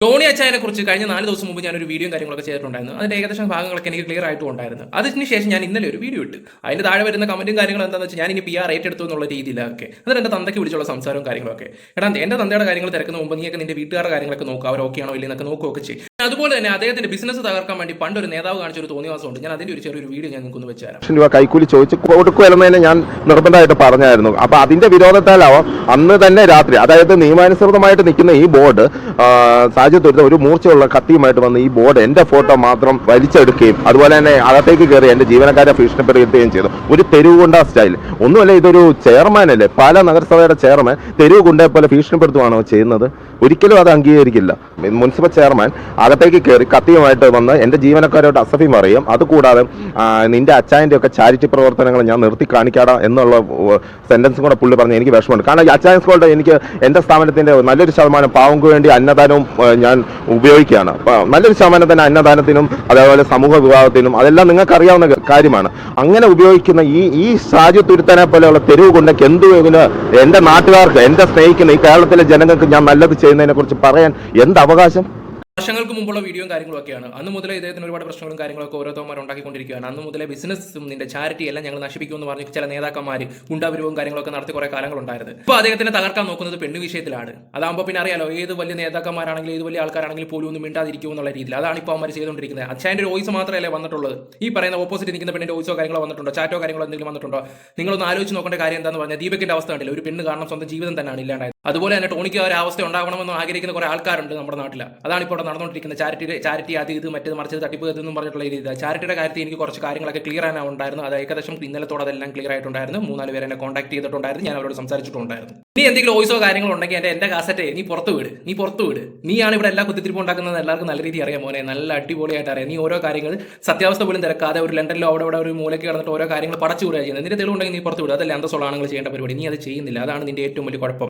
Tony അച്ചായനെ കുറിച്ച് കഴിഞ്ഞ 4 ദിവസം മുമ്പ് ഞാനൊരു വീഡിയോ കാര്യങ്ങളൊക്കെ ചെയ്തിട്ടുണ്ടായിരുന്നു. അതിന്റെ ഏകദേശം ഭാഗങ്ങളൊക്കെ എനിക്ക് ക്ലിയർ ആയിട്ടും ഉണ്ടായിരുന്നു. അതിനുശേഷം ഞാൻ ഇന്നലെ ഒരു വീഡിയോ ഇട്ടു. അതിന്റെ താഴെ വരുന്ന കമന്റും കാര്യങ്ങളും എന്താണെന്ന് വെച്ചാൽ ഞാൻ ഇനി PR ഏറ്റെടുത്തു എന്നുള്ള രീതിയിലൊക്കെ. എന്നിട്ട് എന്റെ തന്തയ്ക്ക് വിളിച്ചുള്ള സംസാരവും കാര്യങ്ങളൊക്കെ. എടാ എന്റെ തന്തയുടെ കാര്യങ്ങൾ തിരക്കുന്ന മുമ്പ് നീയൊക്കെ നിന്റെ വീട്ടുകാരുടെ കാര്യങ്ങളൊക്കെ നോക്കുക, അവർ ഓക്കെ ആണോ ഇല്ലെന്നൊക്കെ നോക്കുകയൊക്കെ ചെയ്യും. അതുപോലെ തന്നെ അദ്ദേഹത്തിന്റെ ബിസിനസ് തകർക്കാൻ വേണ്ടി പണ്ടൊരു നേതാവ് കാണിച്ച ഒരു തോന്നിവാസമുണ്ട്. ഞാൻ അതിന്റെ ഒരു ചെറിയൊരു വീഡിയോ ഞാൻ നിങ്ങൾക്ക് ഒന്ന് വെച്ചുതരാം. രൂപ കൈക്കൂലി ചോദിച്ച് കൊടുക്കുമെന്നതിനെ ഞാൻ നിർബന്ധമായിട്ട് പറഞ്ഞായിരുന്നു. അപ്പൊ അതിന്റെ വിരോധത്താലാവാം അന്ന് തന്നെ രാത്രി, അതായത് നിയമാനുസൃതമായിട്ട് നിൽക്കുന്ന ഈ ബോർഡ് സാഹചര്യത്തിൽ ഒരു മൂർച്ചയുള്ള കത്തിയുമായിട്ട് വന്ന് ഈ ബോർഡ് എന്റെ ഫോട്ടോ മാത്രം വലിച്ചെടുക്കുകയും അതുപോലെ തന്നെ അകത്തേക്ക് കയറി എന്റെ ജീവനക്കാരെ ഭീഷണിപ്പെടുത്തുകയും ചെയ്തു. ഒരു തെരുവ് ഗുണ്ടാ സ്റ്റൈൽ. ഒന്നുമല്ല, ഇതൊരു ചെയർമാനല്ലേ, പല നഗരസഭയുടെ ചെയർമാൻ തെരുവ് ഗുണ്ടയെ പോലെ ഭീഷണിപ്പെടുത്തുവാണോ ചെയ്യുന്നത്? ഒരിക്കലും അത് അംഗീകരിക്കില്ല. മുനിസിപ്പൽ ചെയർമാൻ അകത്തേക്ക് കയറി കത്തിയുമായിട്ട് വന്ന് എന്റെ ജീവനക്കാരോട് അസഭ്യം പറയും. അതുകൂടാതെ നിന്റെ അച്ചായന്റെ ഒക്കെ ചാരിറ്റി പ്രവർത്തനങ്ങൾ ഞാൻ നിർത്തി കാണിക്കാടാ എന്നുള്ള സെന്റൻസും കൂടെ പുള്ളി പറഞ്ഞ് എനിക്ക് വിഷമമുണ്ട്. കാരണം ഈ അച്ചായൻസ് ഗോൾഡ് എനിക്ക് എന്റെ സ്ഥാപനത്തിന്റെ നല്ലൊരു ശതമാനം പാവങ്ങൾക്ക് വേണ്ടി അന്നദാനവും ഞാൻ ഉപയോഗിക്കുകയാണ്. നല്ലൊരു ശതമാനം തന്നെ അന്നദാനത്തിനും അതേപോലെ സമൂഹ വിവാഹത്തിനും അതെല്ലാം നിങ്ങൾക്ക് അറിയാവുന്ന കാര്യമാണ്. അങ്ങനെ ഉപയോഗിക്കുന്ന ഈ ഷാജു തുരുത്തനെ പോലെയുള്ള തെരുവ് കൊണ്ടൊക്കെ എന്റെ നാട്ടുകാർക്ക്, എന്റെ സ്നേഹിക്കുന്ന ഈ കേരളത്തിലെ ജനങ്ങൾക്ക് ഞാൻ നല്ലത് ചെയ്യുന്നതിനെ കുറിച്ച് പറയാൻ എന്ത് അവകാശം? വർഷങ്ങൾക്ക് മുമ്പുള്ള വീഡിയോയും കാര്യങ്ങളൊക്കെയാണ്. അന്ന് മുതലേ ഇദ്ദേഹത്തിന് ഒരുപാട് പ്രശ്നങ്ങളും കാര്യങ്ങളൊക്കെ ഓരോരുത്തന്മാർ ഉണ്ടാക്കിക്കൊണ്ടിരിക്കുകയാണ്. അന്ന് മുതലേ ബിസിനസ്സും നിന്റെ ചാരിറ്റി എല്ലാം ഞങ്ങൾ നശിപ്പിക്കുമെന്ന് പറഞ്ഞ് ചില നേതാക്കന്മാർ ഗുണ്ടാപരവും കാര്യങ്ങളൊക്കെ നടത്തി കുറെ കാലങ്ങളുണ്ടായിരുന്നു. ഇപ്പോൾ അദ്ദേഹത്തിനെ തകർക്കാൻ നോക്കുന്നത് പെണ്ണു വിഷയത്തിലാണ്. അതാകുമ്പോൾ പിന്നെ അറിയാലോ, ഏത് വലിയ നേതാക്കന്മാരാണെങ്കിലും ഏത് വലിയ ആൾക്കാരാണെങ്കിലും പോലും ഒന്നും മിണ്ടാതിരിക്കും എന്നുള്ള രീതിയിൽ. അതാണ് ഇപ്പോൾ അവന്മാർ ചെയ്തുകൊണ്ടിരിക്കുന്നത്. അച്ചായൻ്റെ ഒരു വോയിസ് മാത്രമല്ലേ വന്നിട്ടുള്ളത്. ഈ പറയുന്ന ഓപ്പോസിറ്റ് നിൽക്കുന്ന പെണ്ണിന്റെ വോയിസോ കാര്യങ്ങളോ വന്നിട്ടുണ്ടോ, ചാറ്റോ കാര്യങ്ങളോ എന്തെങ്കിലും വന്നിട്ടുണ്ടോ? നിങ്ങളൊന്ന് ആലോചിച്ച് നോക്കേണ്ട കാര്യം എന്താണെന്ന് പറഞ്ഞാൽ ദീപകിന്റെ അവസ്ഥ കണ്ടില്ല. ഒരു പെണ്ണ് കാരണം സ്വന്തം ജീവിതം തന്നെയാണ് ഇല്ലാണ്ടായത്. അതുപോലെ തന്നെ ടോണിക്ക് ഒരു അവസ്ഥ ഉണ്ടാകണമെന്ന് ആഗ്രഹിക്കുന്ന കുറെ ആൾക്കാരുണ്ട് നമ്മുടെ നാട്ടിൽ. അതാണ് ഇപ്പോൾ നടന്നുകൊണ്ടിരിക്കുന്ന ചാരിറ്റി അത് ഇത് മറ്റേത് മറിച്ചത് തട്ടിപ്പ് എന്നും പറഞ്ഞിട്ടുള്ള രീതി. ചാരിറ്റിയുടെ കാര്യത്തിൽ എനിക്ക് കുറച്ച് കാര്യങ്ങളൊക്കെ ക്ലിയർ ആയിട്ടുണ്ടായിരുന്നു. അത് ഏകദേശം ഇന്നലത്തോടെ അതെല്ലാം ക്ലിയർ ആയിട്ടുണ്ടായിരുന്നു. 3-4 പേരെ എന്നെ കോൺടാക്ട് ചെയ്തിട്ടുണ്ടായിരുന്നു. ഞാൻ അവരോട് സംസാരിച്ചിട്ടുണ്ടായിരുന്നു. നീ എന്തെങ്കിലും വോയിസോ കാര്യങ്ങളോ ഉണ്ടെങ്കിൽ എന്റെ കാസറ്റ് നീ പുറത്തു വിട്. നീയാണ് ഇവിടെ എല്ലാ കുത്തിത്തിരിപ്പ് ഉണ്ടാക്കുന്നത്. എല്ലാവർക്കും നല്ല രീതി അറിയാം മോനെ, നല്ല അടിപൊളിയായിട്ട് അറിയാം. നീ ഓരോ കാര്യങ്ങൾ സത്യാവസ്ഥ പോലും തിരക്കാതെ ഒരു ലണ്ടനിലോ അവിടെ ഒരു മൂലയ്ക്ക് കിടന്നിട്ട് ഓരോ കാര്യങ്ങൾ പടച്ചു വിടുക ചെയ്യുന്നത്. നിന്റെ തെളിവുണ്ടെങ്കിൽ നീ പുറത്തു വിടുക. അതല്ല അന്തസ്സുള്ള ആളുകൾ ചെയ്യേണ്ട പരിപാടി. നീ അത് ചെയ്യുന്നില്ല. അതാണ് നിന്റെ ഏറ്റവും വലിയ കുഴപ്പം.